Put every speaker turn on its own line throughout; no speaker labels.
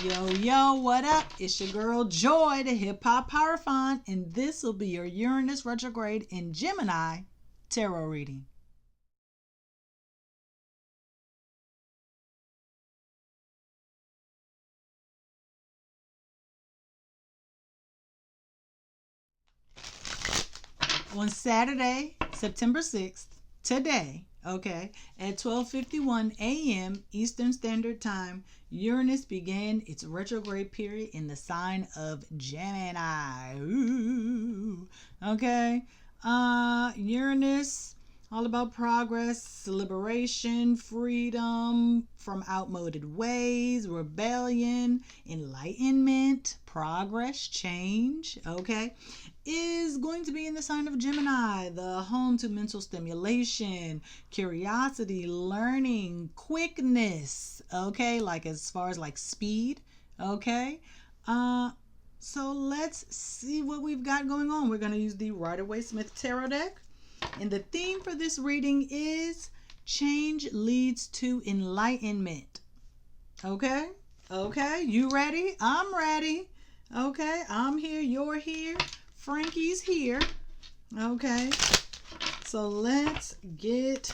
Yo, yo, what up? It's your girl Joy, the Hip Hop Power Font, and this will be your Uranus retrograde in Gemini tarot reading. On Saturday, September 6th, today, okay, at 12:51 a.m. Eastern Standard Time, Uranus began its retrograde period in the sign of Gemini. Ooh, okay. Uranus, all about progress, liberation, freedom from outmoded ways, rebellion, enlightenment, progress, change, okay, is going to be in the sign of Gemini, the home to mental stimulation, curiosity, learning, quickness, okay, like as far as like speed, okay. So let's see what we've got going on. We're going to use the Rider-Waite-Smith Tarot deck. And the theme for this reading is change leads to enlightenment. Okay? Okay, you ready? I'm ready. Okay, I'm here, you're here, Frankie's here. Okay, so let's get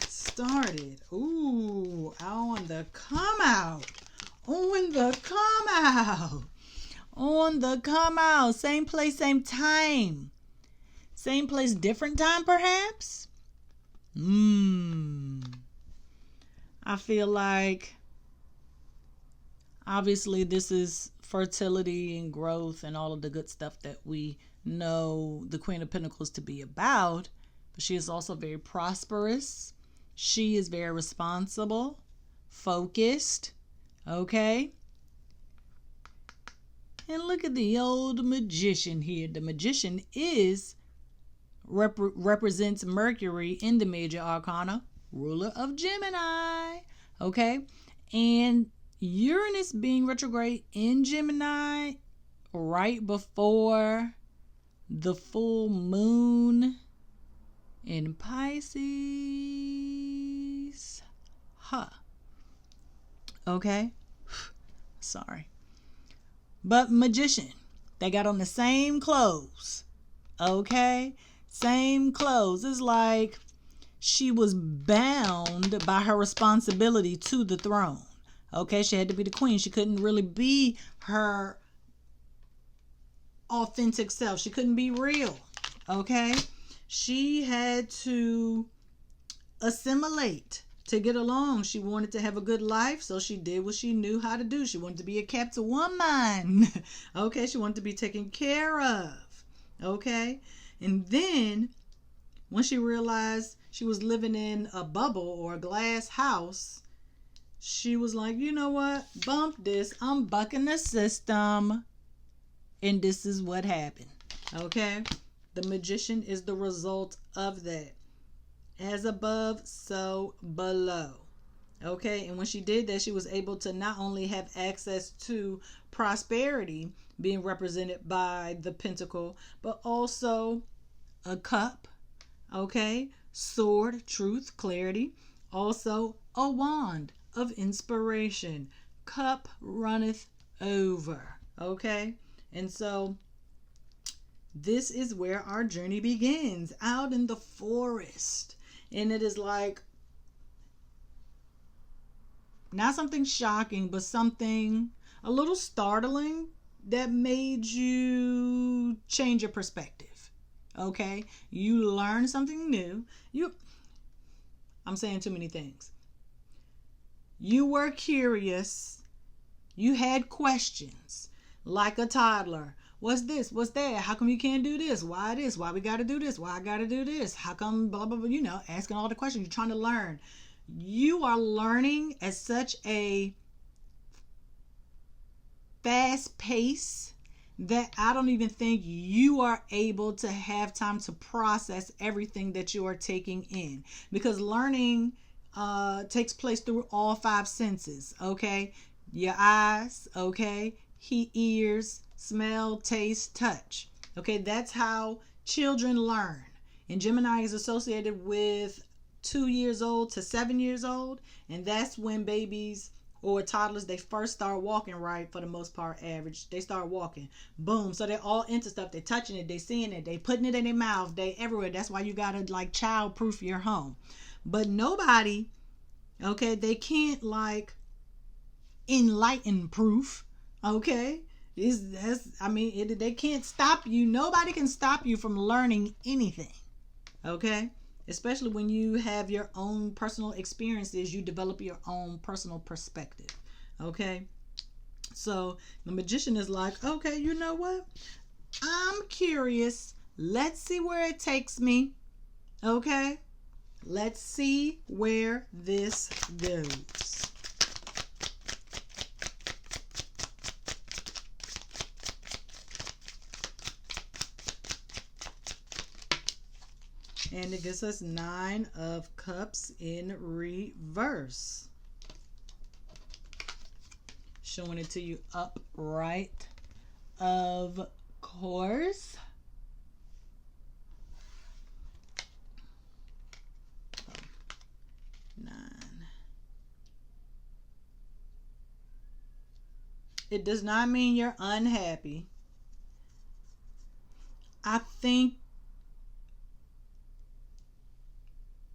started. Ooh, on the come out. On the come out. On the come out. Same place, same time. Same place, different time perhaps? I feel like obviously this is fertility and growth and all of the good stuff that we know the Queen of Pentacles to be about, but she is also very prosperous. She is very responsible, focused, okay? And look at the old magician here. The magician is represents Mercury in the major arcana, ruler of Gemini, okay? And Uranus being retrograde in Gemini right before the full moon in Pisces. Okay? Sorry. But magician, they got on the same clothes. Okay? Same clothes. It's like she was bound by her responsibility to the throne. Okay, she had to be the queen. She couldn't really be her authentic self. She couldn't be real. Okay, she had to assimilate to get along. She wanted to have a good life, so she did what she knew how to do. She wanted to be a kept woman. Okay, she wanted to be taken care of. Okay, and then when she realized she was living in a bubble or a glass house, she was like, you know what? Bump this. I'm bucking the system. And this is what happened. Okay? The magician is the result of that. As above, so below. Okay? And when she did that, she was able to not only have access to prosperity being represented by the pentacle, but also a cup. Okay? Sword, truth, clarity. Also a wand of inspiration. Cup runneth over. Okay? And so this is where our journey begins, out in the forest. And it is like not something shocking, but something a little startling that made you change your perspective. Okay? You learn something new. I'm saying too many things. You were curious. You had questions. Like a toddler. What's this? What's that? How come you can't do this? Why this? Why we got to do this? Why I got to do this? How come blah, blah, blah, asking all the questions. You're trying to learn. You are learning at such a fast pace that I don't even think you are able to have time to process everything that you are taking in. Because learning takes place through all five senses, okay? Your eyes, okay? Ears, smell, taste, touch. Okay, that's how children learn. And Gemini is associated with 2 years old to 7 years old. And that's when babies or toddlers, they first start walking, right? For the most part, average. They start walking. Boom. So they're all into stuff. They're touching it. They seeing it. They putting it in their mouth. They everywhere. That's why you got to like child proof your home. But nobody, okay, they can't like enlighten proof. Okay. They can't stop you. Nobody can stop you from learning anything. Okay. Especially when you have your own personal experiences, you develop your own personal perspective. Okay. So the magician is like, okay, you know what? I'm curious. Let's see where it takes me. Okay. Let's see where this goes. And it gives us 9 of Cups in reverse. Showing it to you upright, of course. It does not mean you're unhappy. I think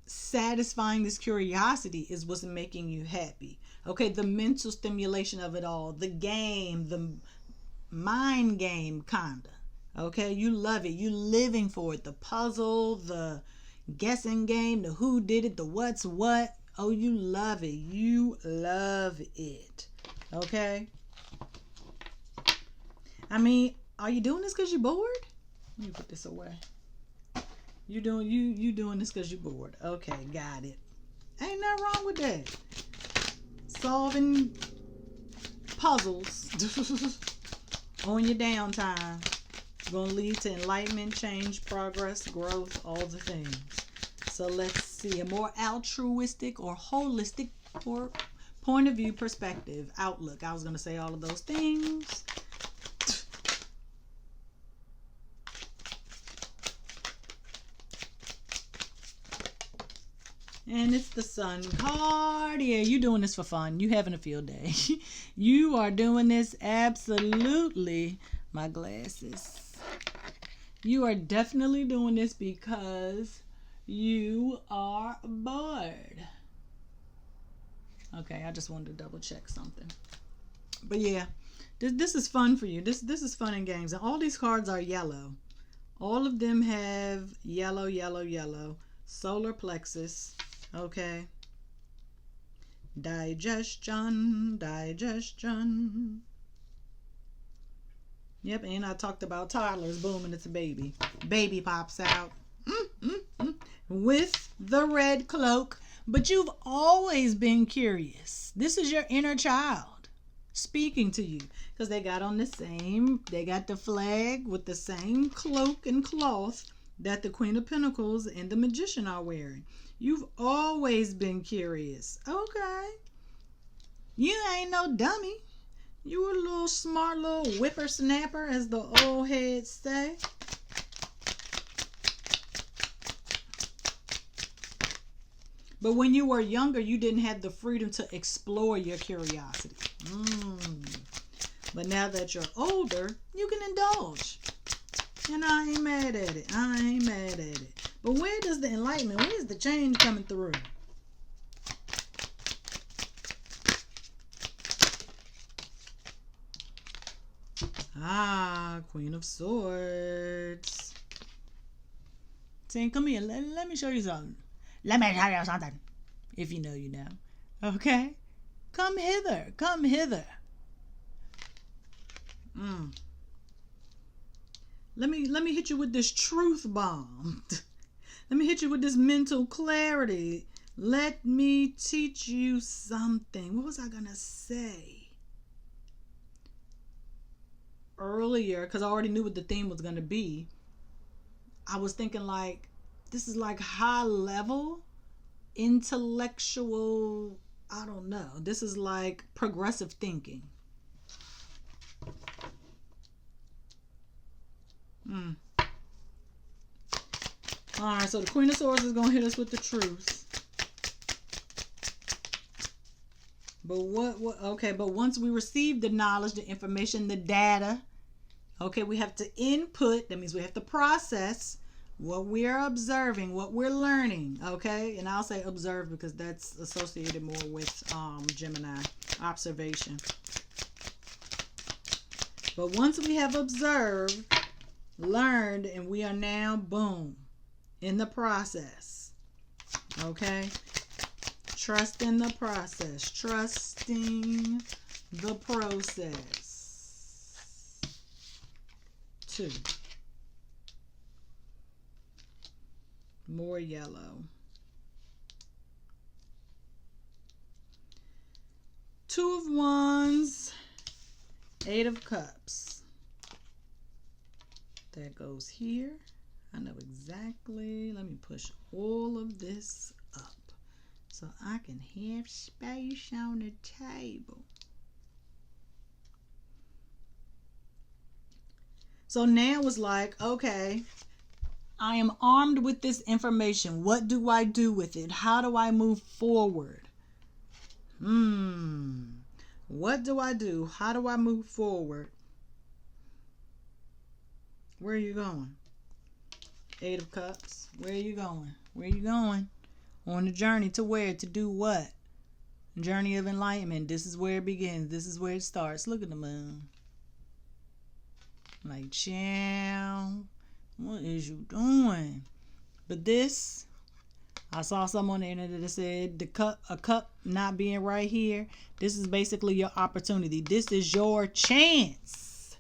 satisfying this curiosity is what's making you happy. Okay, the mental stimulation of it all, the game, the mind game, kinda. Okay, you love it. You living for it. The puzzle, the guessing game, the who did it, the what's what. Oh, you love it. You love it. Okay. I mean, are you doing this because you're bored? Let me put this away. You doing this because you're bored. Okay, got it. Ain't nothing wrong with that. Solving puzzles on your downtime is going to lead to enlightenment, change, progress, growth, all the things. So let's see, a more altruistic or holistic or point of view, perspective, outlook. I was going to say all of those things. And it's the Sun card. Yeah, you're doing this for fun. You having a field day. You are doing this absolutely. My glasses. You are definitely doing this because you are bored. Okay, I just wanted to double check something. But yeah, this is fun for you. This is fun and games. And all these cards are yellow. All of them have yellow, yellow, yellow. Solar plexus. Okay. Digestion. Yep, and I talked about toddlers. Boom, and it's a baby. Baby pops out. With the red cloak. But you've always been curious. This is your inner child speaking to you. Because they got the flag with the same cloak and cloth that the Queen of Pentacles and the Magician are wearing. You've always been curious. Okay. You ain't no dummy. You a little smart little whippersnapper, as the old heads say. But when you were younger, you didn't have the freedom to explore your curiosity. But now that you're older, you can indulge. And I ain't mad at it. But where does the enlightenment, where's the change coming through? Queen of Swords. Saying, come here, let me show you something. Let me tell you something. If you know, you know. Okay? Come hither. Let me hit you with this truth bomb. Let me hit you with this mental clarity. Let me teach you something. What was I gonna say earlier? Because I already knew what the theme was gonna be. I was thinking like, this is like high level intellectual, I don't know. This is like progressive thinking. Alright, so the Queen of Swords is going to hit us with the truth. But okay, but once we receive the knowledge, the information, the data, okay, we have to input. That means we have to process what we are observing, what we're learning, okay? And I'll say observe because that's associated more with Gemini, observation. But once we have observed, learned, and we are now, boom, in the process, okay? Trust in the process. Trusting the process. 2. More yellow. 2 of Wands. 8 of Cups. That goes here. I know exactly. Let me push all of this up so I can have space on the table. So now it's like, okay, I am armed with this information. What do I do with it? How do I move forward? What do I do? How do I move forward? Where are you going? 8 of Cups. Where are you going? Where are you going? On a journey to where? To do what? Journey of enlightenment. This is where it begins. This is where it starts. Look at the moon. Like, chow. What is you doing? But this, I saw some on the internet that said a cup not being right here. This is basically your opportunity. This is your chance.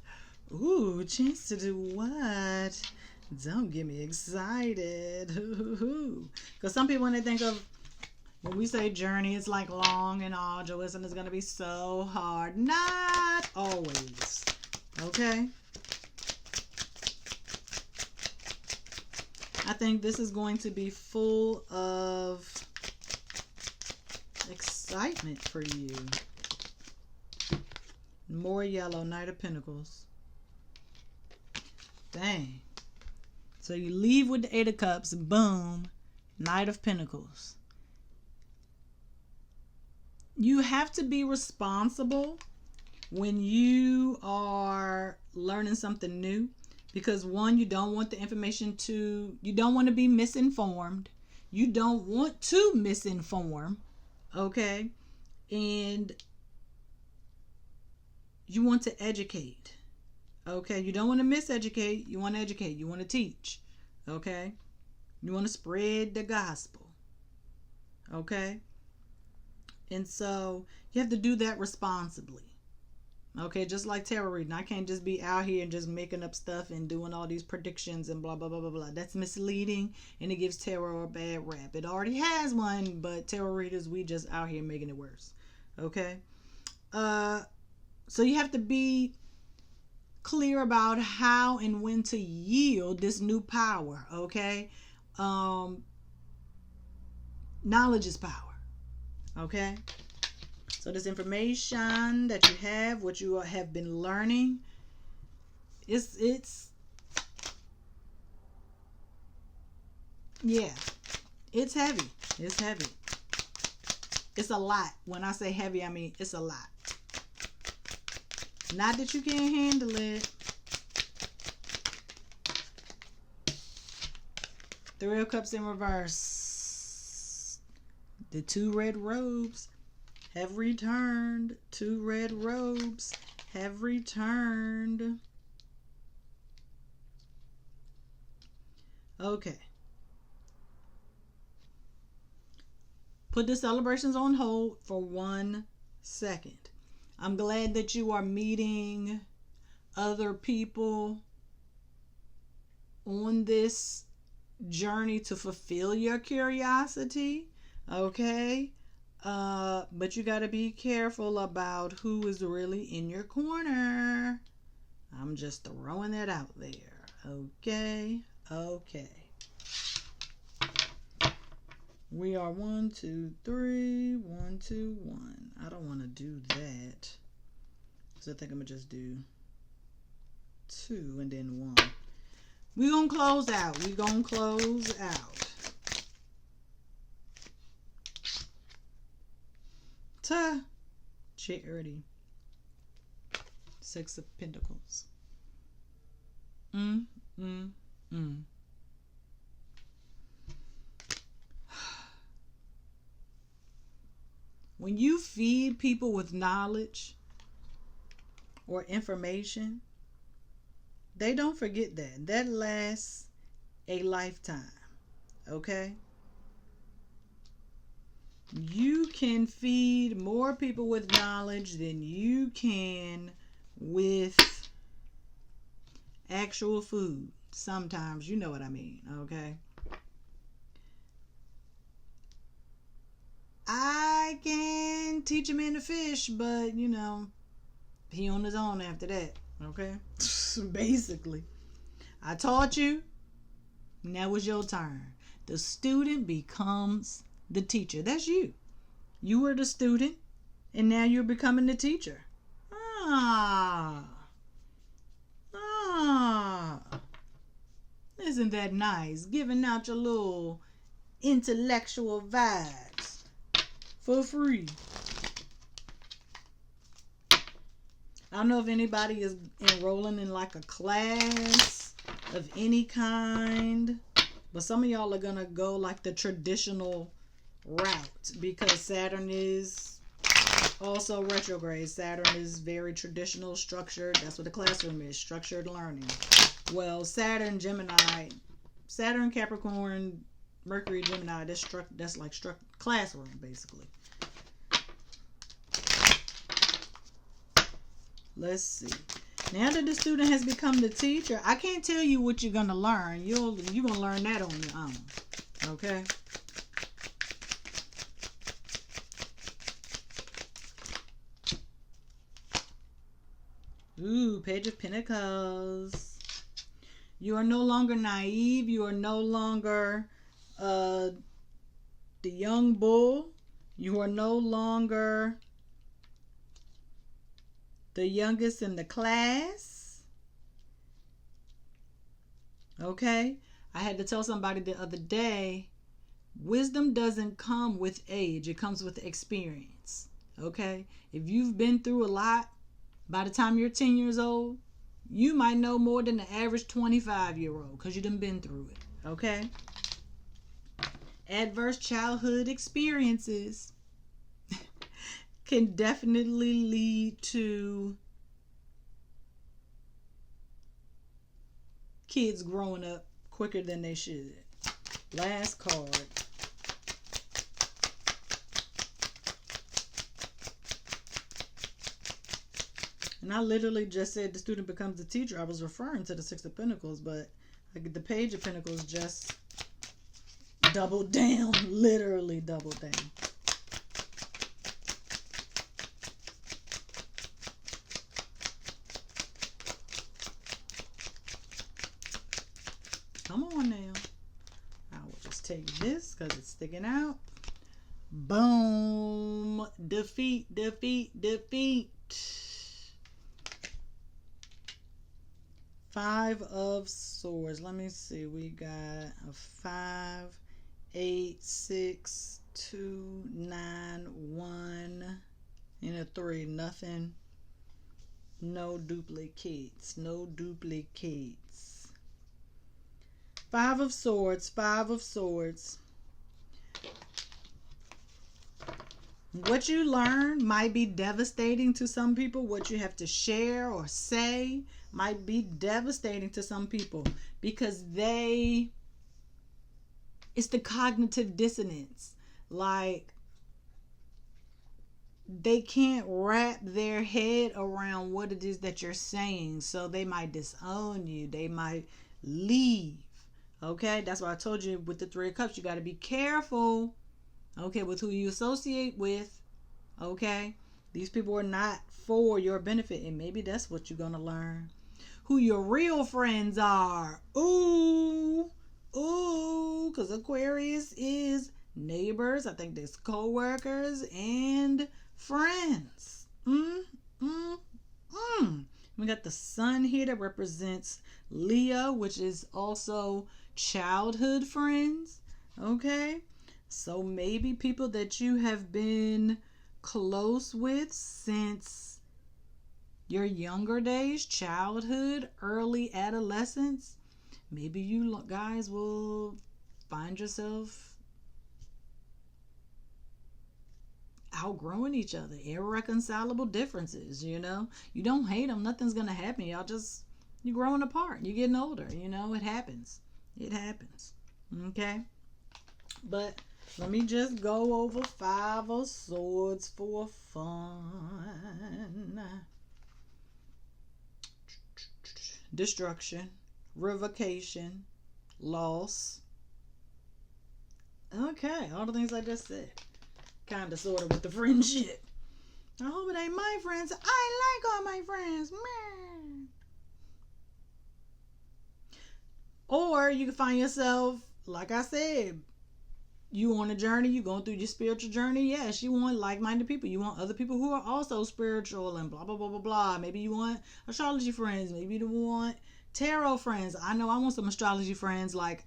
Ooh, chance to do what? Don't get me excited. Because some people, when they think of, when we say journey, it's like long and arduous and it's going to be so hard. Not always. Okay? I think this is going to be full of excitement for you. More yellow, Knight of Pentacles. Dang. So you leave with the 8 of Cups, boom, Knight of Pentacles. You have to be responsible when you are learning something new. Because one, you don't want the information you don't want to be misinformed. You don't want to misinform, okay? And you want to educate, okay? You don't want to miseducate. You want to educate. You want to teach, okay? You want to spread the gospel, okay? And so you have to do that responsibly. Okay, just like tarot reading. I can't just be out here and just making up stuff and doing all these predictions and blah, blah, blah, blah, blah. That's misleading and it gives tarot a bad rap. It already has one, but tarot readers, we just out here making it worse. Okay? So you have to be clear about how and when to yield this new power. Okay? Knowledge is power. Okay? So this information that you have, what you have been learning, it's yeah, it's heavy. It's heavy. It's a lot. When I say heavy, I mean it's a lot. Not that you can't handle it. 3 of Cups in reverse. The 2 red robes have returned. 2 red robes have returned. Okay. Put the celebrations on hold for 1 second. I'm glad that you are meeting other people on this journey to fulfill your curiosity. Okay? But you got to be careful about who is really in your corner. I'm just throwing that out there. Okay? Okay. We are 1, 2, 3. 1, 2, 1. I don't want to do that. So I think I'm going to just do 2 and then 1. We're going to close out. We're going to close out. charity. Six of Pentacles. Mm. When you feed people with knowledge or information, they don't forget that. That lasts a lifetime. Okay? You can feed more people with knowledge than you can with actual food. Sometimes, you know what I mean, okay? I can teach a man to fish, but, he on his own after that, okay? Basically. I taught you, now it's your turn. The student becomes the teacher. That's you. You were the student, and now you're becoming the teacher. Isn't that nice? Giving out your little intellectual vibes for free. I don't know if anybody is enrolling in like a class of any kind, but some of y'all are gonna go like the traditional route because Saturn is also retrograde. Saturn is very traditional, structured. That's what the classroom is, structured learning. Well, Saturn, Gemini, Saturn, Capricorn, Mercury, Gemini, that's like classroom, basically. Let's see. Now that the student has become the teacher, I can't tell you what you're going to learn. You're going to learn that on your own. Okay? Ooh, Page of Pentacles. You are no longer naive. You are no longer the young bull. You are no longer the youngest in the class. Okay? I had to tell somebody the other day, wisdom doesn't come with age. It comes with experience. Okay? If you've been through a lot, by the time you're 10 years old, you might know more than the average 25-year-old because you done been through it. Okay? Adverse childhood experiences can definitely lead to kids growing up quicker than they should. Last card. And I literally just said the student becomes the teacher. I was referring to the Six of Pentacles, but the Page of Pentacles just doubled down. Literally doubled down. Come on now. I will just take this because it's sticking out. Boom. Defeat, defeat, defeat. Five of Swords. Let me see. We got a 5, 8, 6, 2, 9, 1, and a 3. Nothing. No duplicates. No duplicates. Five of Swords. Five of Swords. What you learn might be devastating to some people. What you have to share or say might be devastating to some people because it's the cognitive dissonance. Like, they can't wrap their head around what it is that you're saying. So they might disown you. They might leave. Okay? That's why I told you with the Three of Cups, you got to be careful. Okay, with who you associate with. Okay? These people are not for your benefit, and maybe that's what you're going to learn. Who your real friends are. Ooh. Ooh. Because Aquarius is neighbors. I think there's co-workers and friends. We got the sun here that represents Leo, which is also childhood friends. Okay? So maybe people that you have been close with since your younger days, childhood, early adolescence, maybe you guys will find yourself outgrowing each other, irreconcilable differences. You don't hate them, nothing's gonna happen, you're growing apart, you're getting older. It happens. Okay, but let me just go over 5 of Swords for fun. Destruction, revocation, loss. Okay, all the things I just said. Kind of, sort of, with the friendship. I hope it ain't my friends. I like all my friends. Man. Or you can find yourself, like I said, you on a journey, you going through your spiritual journey. Yes, you want like-minded people. You want other people who are also spiritual and blah, blah, blah, blah, blah. Maybe you want astrology friends. Maybe you want tarot friends. I know I want some astrology friends. Like,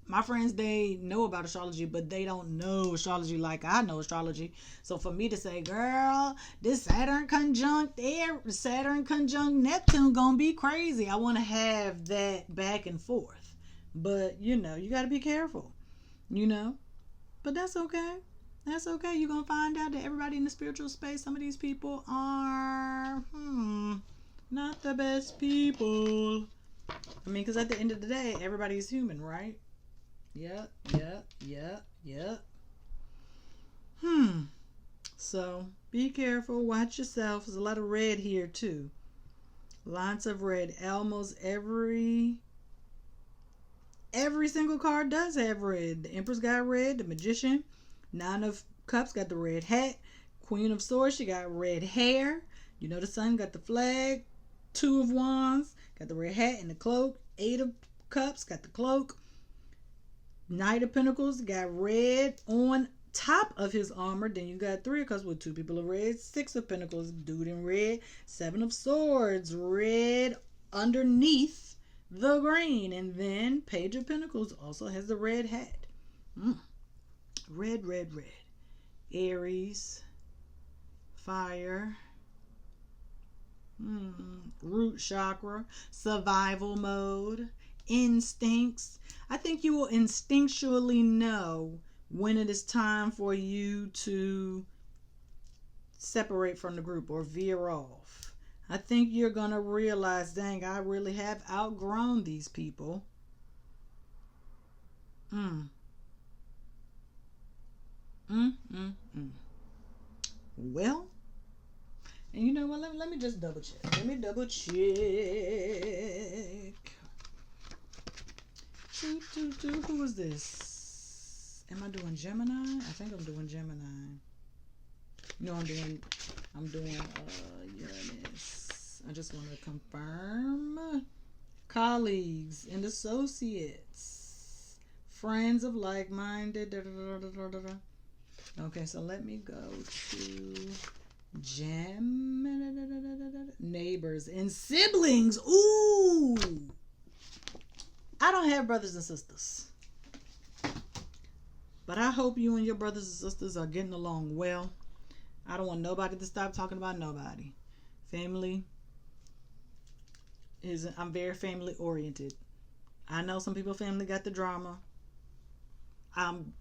my friends, they know about astrology, but they don't know astrology like I know astrology. So for me to say, girl, this Saturn conjunct Neptune gonna be crazy, I want to have that back and forth. But, you got to be careful, But that's okay. That's okay. You're going to find out that everybody in the spiritual space, some of these people are, not the best people. I mean, because at the end of the day, everybody's human, right? Yep. So, be careful. Watch yourself. There's a lot of red here, too. Lots of red. Almost every single card does have red. The Empress got red. The Magician. 9 of Cups got the red hat. Queen of Swords, she got red hair. The Sun got the flag. 2 of Wands got the red hat and the cloak. 8 of Cups got the cloak. Knight of Pentacles got red on top of his armor. Then you got 3 of Cups with 2 people of red. 6 of Pentacles, dude in red. 7 of Swords, red underneath the green. And then Page of Pentacles also has the red hat. Red. Aries, fire, root chakra, survival mode, instincts. I think you will instinctually know when it is time for you to separate from the group or veer off. I think you're going to realize, dang, I really have outgrown these people. Well, and you know what? Let me just double check. Who is this? Am I doing Gemini? I think I'm doing Gemini. No, I'm doing Uranus. I just want to confirm. Colleagues and associates, friends of like-minded. Okay, so let me go to neighbors and siblings. Ooh, I don't have brothers and sisters, but I hope you and your brothers and sisters are getting along well. I don't want nobody to stop talking about nobody. Family I'm very family oriented. I know some people family got the drama. I'm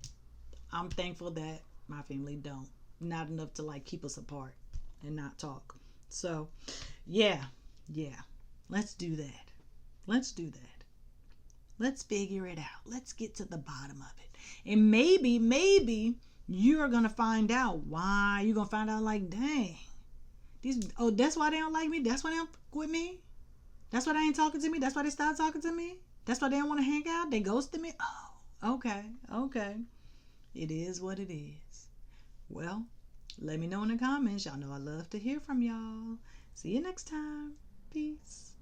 thankful that my family don't. Not enough to like keep us apart and not talk. So, yeah. Let's do that. Let's figure it out. Let's get to the bottom of it. And maybe you're going to find out why. You're going to find out like, dang. That's why they don't like me. That's why they don't fuck with me. That's why they ain't talking to me. That's why they stopped talking to me. That's why they don't want to hang out. They ghosted me. Oh, okay. It is what it is. Well, let me know in the comments. Y'all know I love to hear from y'all. See you next time. Peace.